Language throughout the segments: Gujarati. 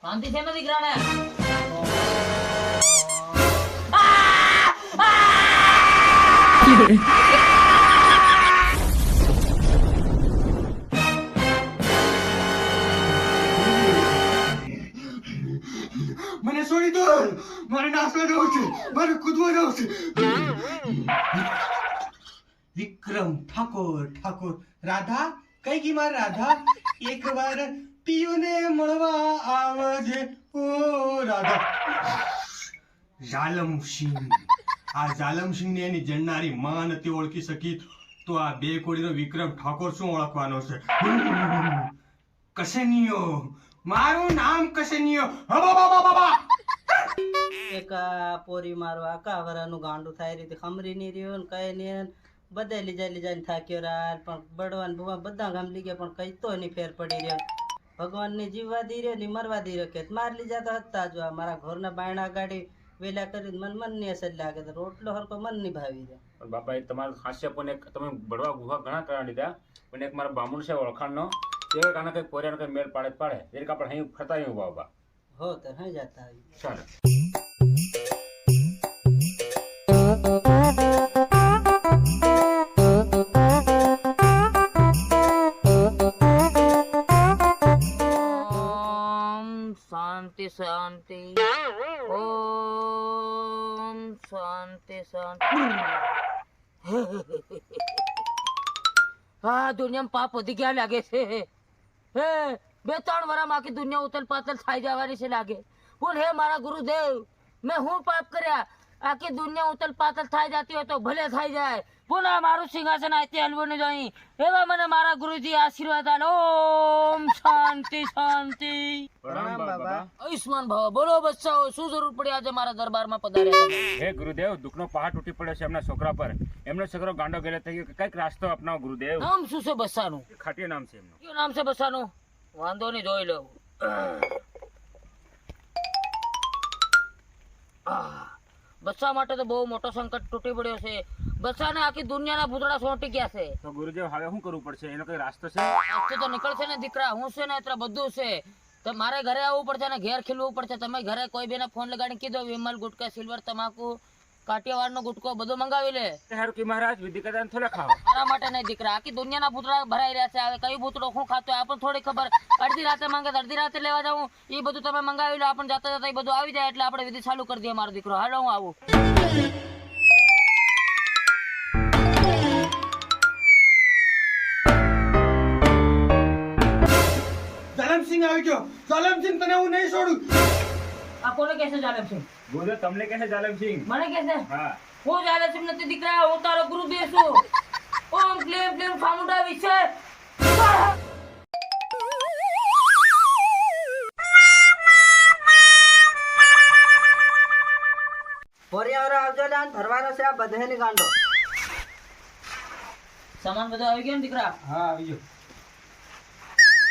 શાંતિ છે ને દીકરાને? મને છોડી દો, મારે નાસવા જવું છે, મારે કૂદવા જવું છે. વિક્રમ ઠાકોર રાધા કઈ ગઈ મારી રાધા? એક વાર ટીયુને મળવા આવજે ઓ રાધા. જાલમસિંહ, આ જાલમસિંહ ને એની જણનારી માં નથી ઓળખી શકી તો આ બે કોડીનો વિક્રમ ઠાકોર શું ઓળખવાનો છે? કસનિયો, મારું નામ કસનિયો. એક પોરી મારો આકા વરાનું ગાંડું થાય રીતે ખમરી ની રહ્યો ને કઈ નહીં બધે લીજાઈને થાક્યો રાલ પણ બળવાન ભગવાન બધા ગામ લઈ ગયા પણ કઈ તો નહીં ફેર પડી રહ્યો. ભગવાન ને જીવવા દી રહ્યો ને મરવા દી રહ્યો કે માર લીજા તો હતા જો આ મારા ઘરના બાયણા ગાડી વેલા કરી મન ની અસર લાગે તો રોટલો હરકો મન ની ભાવી દે. પણ બાપા એ તમારું હાસ્ય પણ એક તમે બળવા ગુહા ઘણા કરાવી દીધા પણ એક મારા બામુણ છે ઓળખાણનો તે કાના કઈ પોરિયાનો કઈ મેળ પાડે એટલે આપણે અહીં ફરતા આવ્યું બાબા. હો તો હઈ જતા આવી. ચાલો. શાંતિ શાંતિ ઓમ શાંતિ શાંતિ. હા દુનિયામાં પાપ વધી ગયા લાગે છે. હે 2-3 વર્ષમાં આખી દુનિયા ઉથલ પાથલ થઈ જવાની છે લાગે. બોલ હે મારા ગુરુદેવ મેં હું પાપ કર્યા? આખી દુનિયા ઉથલ પાથલ થઈ જતી હોય તો ભલે થઈ જાય. બોલ આ મારું સિંહાસન આથી હલવું નહીં જોઈએ એવા મને મારા ગુરુજી આશીર્વાદ આલો. ઓમ શાંતિ શાંતિ. પ્રણામ બાબા. આયુષ્માન ભવ. બોલો બચ્ચાઓ શું જરૂર પડી આજે મારા દરબારમાં પધાર્યા તમે? હે ગુરુદેવ દુઃખનો પહાડ તૂટી પડ્યો છે એમના છોકરા પર. એમનો છોકરો ગાંડો ગયેલો થઈ ગયો કઈક રાસ્તો અપનાવો ગુરુદેવ. નામ શું છે બચ્ચાનું? ખાટિયા નામ છે એમનું. કયું નામ છે બચ્ચાનું? વાંધો નહીં જોઈ લઉં. બચ્ચા માટે તો બહુ મોટો સંકટ તૂટી પડ્યો છે. બચ્ચાને આખી દુનિયાના ભૂતળા સોંટી ગયા છે. તો ગુરુદેવ હવે શું કરવું પડશે? એનો કઈ રાસ્તો છે? આજ તો નીકળશે ને દીકરા. હું છે ને એટલે બધું છે તો મારે ઘરે આવવું પડશે ને ઘેર ખીલવું પડશે. તમે ઘરે કોઈ બેને ફોન લગાડીને કીધો વિમલ ગુટકા સિલ્વર તમાકુ કાઠિયાવાડનો ગુટકો બધું મંગાવી લે. હારું કે મહારાજ વિધિ કરતા થોડા ખાવ. તારા માટે નહીં દીકરા. આખી દુનિયાના ભૂતળા ભરાઈ રહ્યા છે. હવે કયું ભૂતળો શું ખાતો હોય આપણને થોડી ખબર. અડધી રાતે માંગે અડધી રાતે લેવા જાઉં એ બધું તમે મંગાવી લો. આપણે જાતા જતા એ બધું આવી જાય એટલે આપણે વિધિ ચાલુ કરી દઈએ. મારો દીકરો હાલો હું આવું. જાલમસિંહ આવી ગયો. જાલમસિંહ તને હું નહીં છોડું. આ કોને કહેશે જાલમસિંહ? ગુરુદેવ તમને કહે છે જાલમસિંહ. મને કહેશે? હા. હું જાલમસિંહ નથી દીકરા. હું તારો ગુરુદેવ છું. ઓમ ક્લેમ ક્લેમ ચામુંડા વિશે. પોરિયા આવજો ને ધરવાનો છે આ બધાની ગાંડો. સામાન બધો આવી ગયો ને દીકરા? હા આવી ગયો.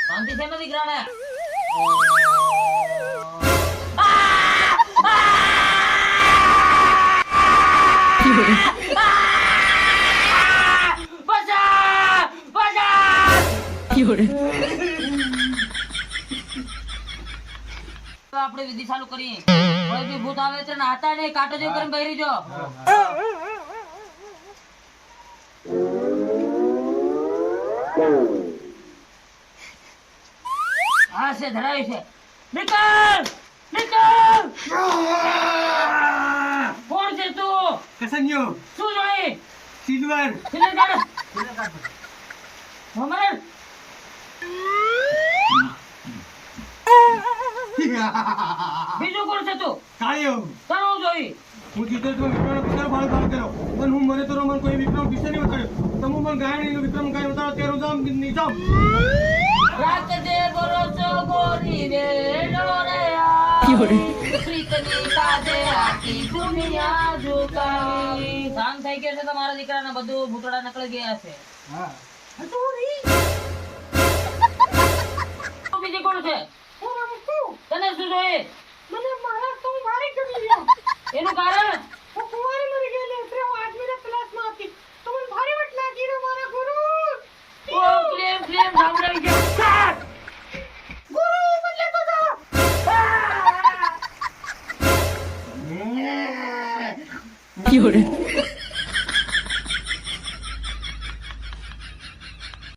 શાંતિ છે ને દીકરાને? આપણે વિધિ ચાલુ કરીએ. કોઈ બી ભૂત આવે છે ને હાથા નહીં કાંટો જેવું કરીને બહેરી જો. હા છે ધરાવી છે. નીકળ નીકળ. કોણ છે તું? કસનિયો, શું જોઈ? સિલ્વર. સિલે કાઢ. ભમર. બીજું કોણ છે તું? કાળિયો. તારું જોઈ. હું જીતો તો વિક્રમ પુત્ર ભાળ ભાળ કર્યો પણ હું મને તો મને કોઈ વિક્રમ વિશે નહીં બતાડ્યો. તમે પણ ગાયણી વિક્રમ ગાય બતાડો તેરું જામ નિજામ. રાત દે બરોસો ગોરી રે ડોરેયા પ્રીતની કાજે આખી દુનિયા ઝુકાવી. શાંત થઈ ગયો છે તમારા દીકરાને. બધું ભૂતડા નકળી ગયા છે. હા. બીજી કોણ છે? તને શું જોઈએ? મને મારા તો મારી કરી લીધો. એનું કારણ? હું કુંવારી મરી ગયેલી એટલે હું આદમીના ક્લાસમાં હતી તો મને ભારે વટ લાગી રહ્યો મારા ગુરુ. ઓ ક્લેમ ક્લેમ સાંભળાવી ગયો. ગુરુ બદલે તો જા. નહીં